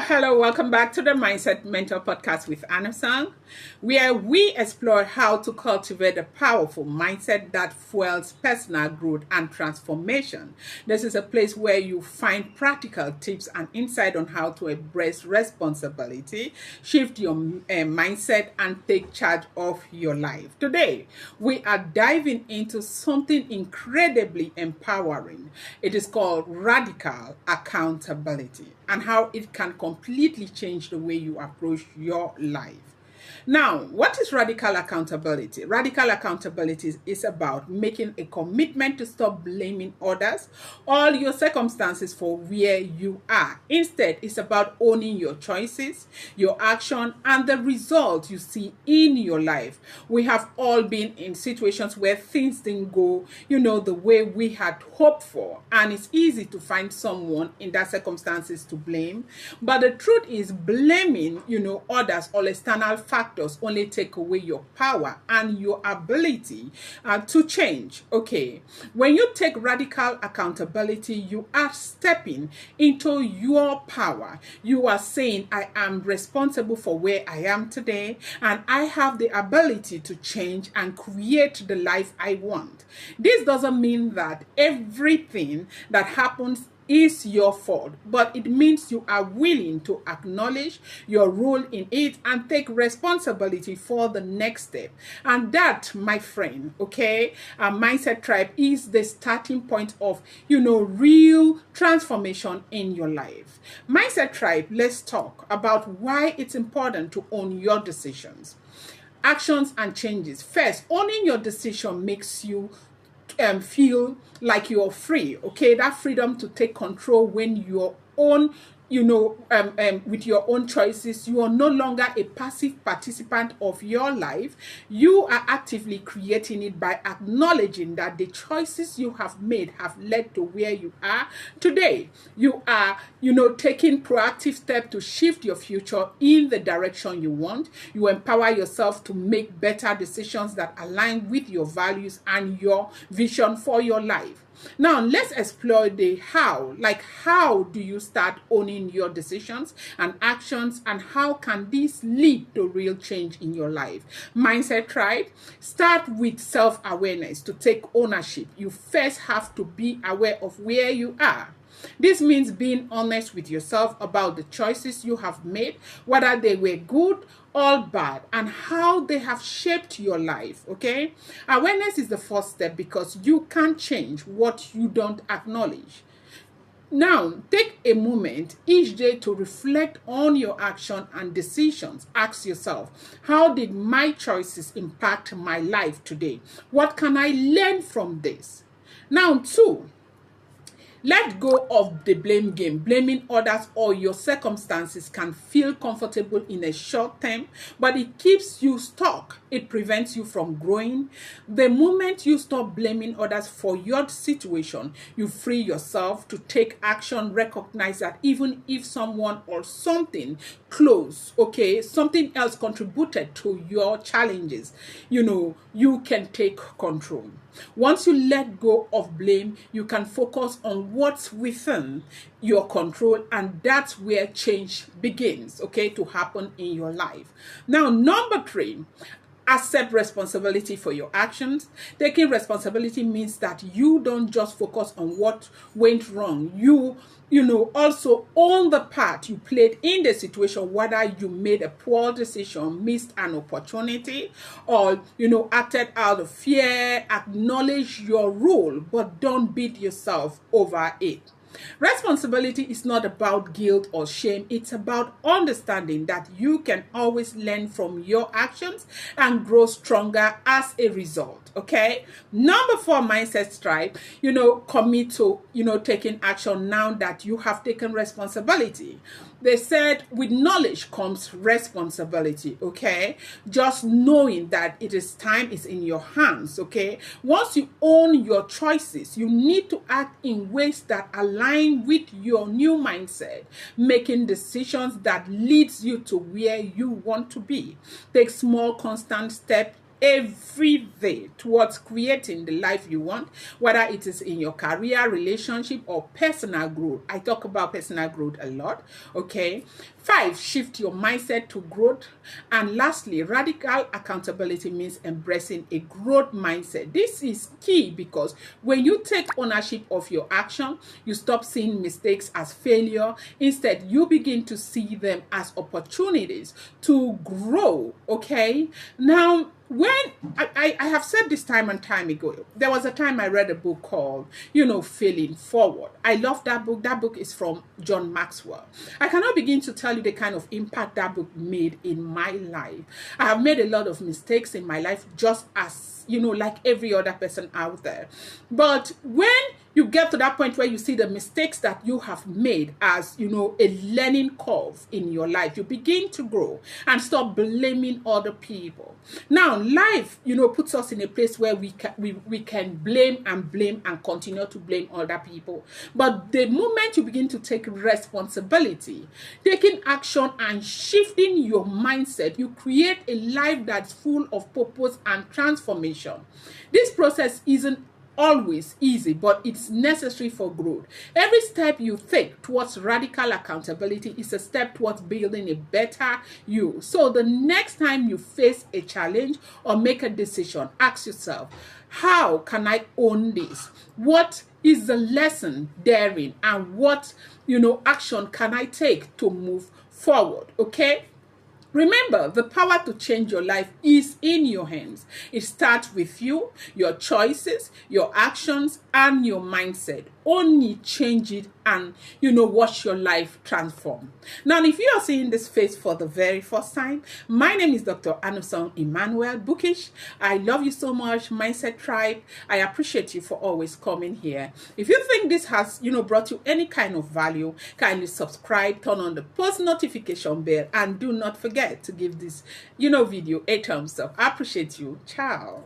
Hello, welcome back to the Mindset Mentor Podcast with Anosong, where we explore how to cultivate a powerful mindset that fuels personal growth and transformation. This is a place where you find practical tips and insight on how to embrace responsibility, shift your mindset, and take charge of your life. Today, we are diving into something incredibly empowering. It is called radical accountability and how it can completely change the way you approach your life. Now, what is radical accountability? Radical accountability is about making a commitment to stop blaming others, all your circumstances for where you are. Instead, it's about owning your choices, your action, and the results you see in your life. We have all been in situations where things didn't go, the way we had hoped for, and it's easy to find someone in that circumstances to blame. But the truth is, blaming, others or external factors only take away your power and your ability to change. Okay, when you take radical accountability, you are stepping into your power. You are saying, I am responsible for where I am today, and I have the ability to change and create the life I want. This doesn't mean that everything that happens is your fault, but it means you are willing to acknowledge your role in it and take responsibility for the next step. And that, my friend, Mindset Tribe is the starting point of, real transformation in your life. Mindset Tribe, let's talk about why it's important to own your decisions, actions, and changes. First, owning your decision makes you feel like you're free, that freedom to take control when your own with your own choices. You are no longer a passive participant of your life. You are actively creating it by acknowledging that the choices you have made have led to where you are today. You are, taking proactive steps to shift your future in the direction you want. You empower yourself to make better decisions that align with your values and your vision for your life. Now, let's explore the how. How do you start owning your decisions and actions, and how can this lead to real change in your life? Mindset Tribe, start with self-awareness. To take ownership, you first have to be aware of where you are. This means being honest with yourself about the choices you have made, whether they were good or bad, and how they have shaped your life, Awareness is the first step because you can't change what you don't acknowledge. Now, take a moment each day to reflect on your action and decisions. Ask yourself, how did my choices impact my life today? What can I learn from this? Now, 2, let go of the blame game. Blaming others or your circumstances can feel comfortable in a short term, but it keeps you stuck. It prevents you from growing. The moment you stop blaming others for your situation, you free yourself to take action. Recognize that even if someone or something close, something else contributed to your challenges, you can take control. Once you let go of blame, you can focus on what's within your control, and that's where change begins, to happen in your life. Now, number 3, accept responsibility for your actions. Taking responsibility means that you don't just focus on what went wrong. You also own the part you played in the situation, whether you made a poor decision, missed an opportunity, or, acted out of fear. Acknowledge your role, but don't beat yourself over it. Responsibility is not about guilt or shame. It's about understanding that you can always learn from your actions and grow stronger as a result. Number 4, Mindset Tribe, commit to, taking action now that you have taken responsibility. They said with knowledge comes responsibility, Just knowing that it is time is in your hands, Once you own your choices, you need to act in ways that align with your new mindset, making decisions that leads you to where you want to be. Take small, constant steps every day towards creating the life you want, whether it is in your career, relationship, or personal growth. I talk about personal growth a lot, okay? 5, shift your mindset to growth. And lastly, radical accountability means embracing a growth mindset. This is key because when you take ownership of your action, you stop seeing mistakes as failure. Instead, you begin to see them as opportunities to grow, okay? Now, when I have said this time and time ago, there was a time I read a book called, Failing Forward. I love that book. That book is from John Maxwell. I cannot begin to tell you the kind of impact that book made in my life. I have made a lot of mistakes in my life, just as, like every other person out there. But when you get to that point where you see the mistakes that you have made as, a learning curve in your life, you begin to grow and stop blaming other people. Now, life, puts us in a place where we can blame and continue to blame other people. But the moment you begin to take responsibility, taking action and shifting your mindset, you create a life that's full of purpose and transformation. This process isn't always easy, but it's necessary for growth. Every step you take towards radical accountability is a step towards building a better you. So the next time you face a challenge or make a decision, ask yourself, how can I own this? What is the lesson therein? And what, action can I take to move forward? Okay? Remember, the power to change your life is in your hands. It starts with you, your choices, your actions, and your mindset. Only change it and, watch your life transform. Now, if you are seeing this face for the very first time, my name is Dr. Anosong Emmanuel Bookish. I love you so much, Mindset Tribe. I appreciate you for always coming here. If you think this has, brought you any kind of value, kindly subscribe, turn on the post notification bell, and do not forget to give this, video a thumbs up. I appreciate you. Ciao.